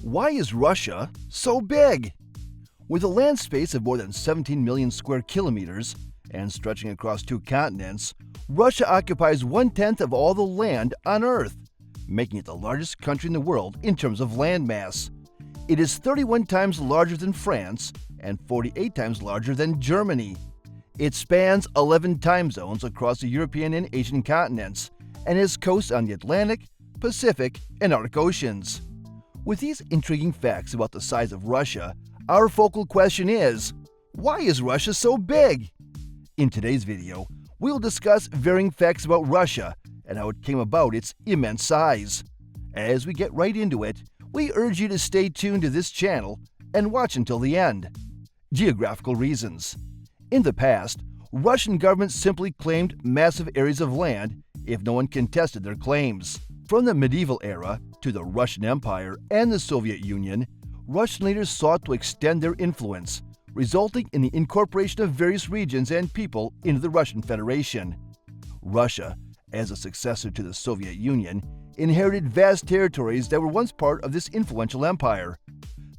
Why is Russia so big? With a land space of more than 17 million square kilometers and stretching across 2 continents, Russia occupies 1/10 of all the land on Earth, making it the largest country in the world in terms of landmass. It is 31 times larger than France and 48 times larger than Germany. It spans 11 time zones across the European and Asian continents and has coasts on the Atlantic, Pacific, and Arctic Oceans. With these intriguing facts about the size of Russia, our focal question is, why is Russia so big? In today's video, we'll discuss varying facts about Russia and how it came about its immense size. As we get right into it, we urge you to stay tuned to this channel and watch until the end. Geographical reasons. In the past, Russian governments simply claimed massive areas of land if no one contested their claims. From the medieval era to the Russian Empire and the Soviet Union, Russian leaders sought to extend their influence, resulting in the incorporation of various regions and people into the Russian Federation. Russia, as a successor to the Soviet Union, inherited vast territories that were once part of this influential empire.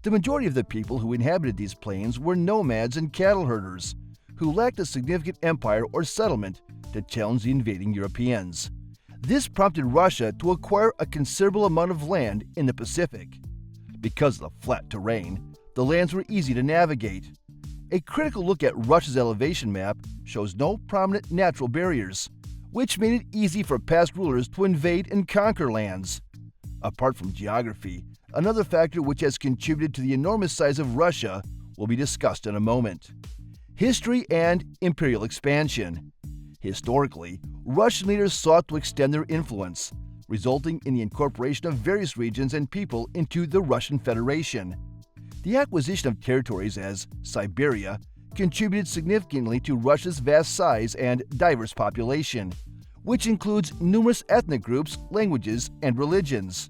The majority of the people who inhabited these plains were nomads and cattle herders, who lacked a significant empire or settlement to challenge the invading Europeans. This prompted Russia to acquire a considerable amount of land in the Pacific. Because of the flat terrain, the lands were easy to navigate. A critical look at Russia's elevation map shows no prominent natural barriers, which made it easy for past rulers to invade and conquer lands. Apart from geography, another factor which has contributed to the enormous size of Russia will be discussed in a moment. History and imperial expansion. Historically, Russian leaders sought to extend their influence, resulting in the incorporation of various regions and people into the Russian Federation. The acquisition of territories as Siberia contributed significantly to Russia's vast size and diverse population, which includes numerous ethnic groups, languages, and religions.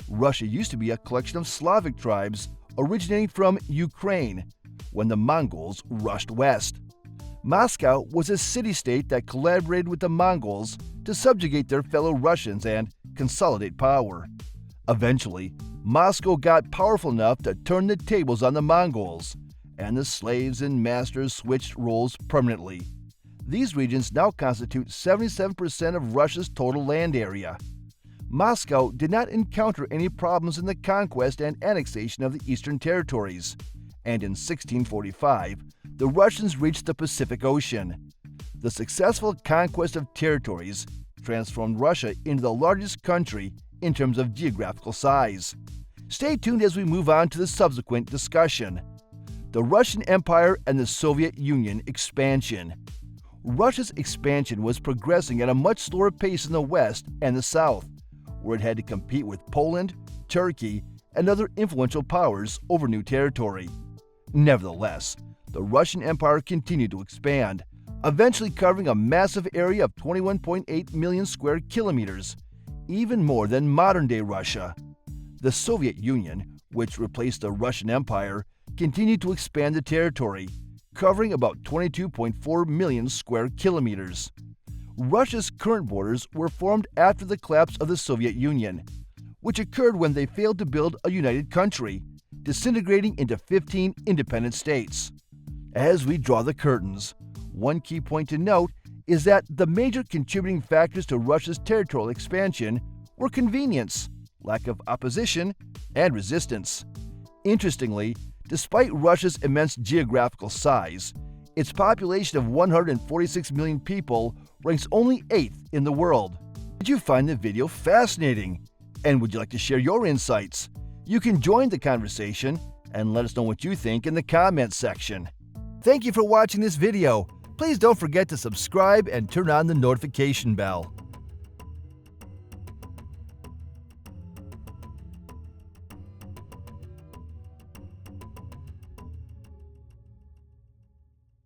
Russia used to be a collection of Slavic tribes originating from Ukraine when the Mongols rushed west. Moscow was a city-state that collaborated with the Mongols to subjugate their fellow Russians and consolidate power. Eventually, Moscow got powerful enough to turn the tables on the Mongols, and the slaves and masters switched roles permanently. These regions now constitute 77% of Russia's total land area. Moscow did not encounter any problems in the conquest and annexation of the Eastern territories, and in 1645, the Russians reached the Pacific Ocean. The successful conquest of territories transformed Russia into the largest country in terms of geographical size. Stay tuned as we move on to the subsequent discussion. The Russian Empire and the Soviet Union expansion. Russia's expansion was progressing at a much slower pace in the West and the South, where it had to compete with Poland, Turkey, and other influential powers over new territory. Nevertheless, the Russian Empire continued to expand, eventually covering a massive area of 21.8 million square kilometers, even more than modern-day Russia. The Soviet Union, which replaced the Russian Empire, continued to expand the territory, covering about 22.4 million square kilometers. Russia's current borders were formed after the collapse of the Soviet Union, which occurred when they failed to build a united country, disintegrating into 15 independent states. As we draw the curtains, one key point to note is that the major contributing factors to Russia's territorial expansion were convenience, lack of opposition, and resistance. Interestingly, despite Russia's immense geographical size, its population of 146 million people ranks only 8th in the world. Did you find the video fascinating? And would you like to share your insights? You can join the conversation and let us know what you think in the comments section. Thank you for watching this video. Please don't forget to subscribe and turn on the notification bell.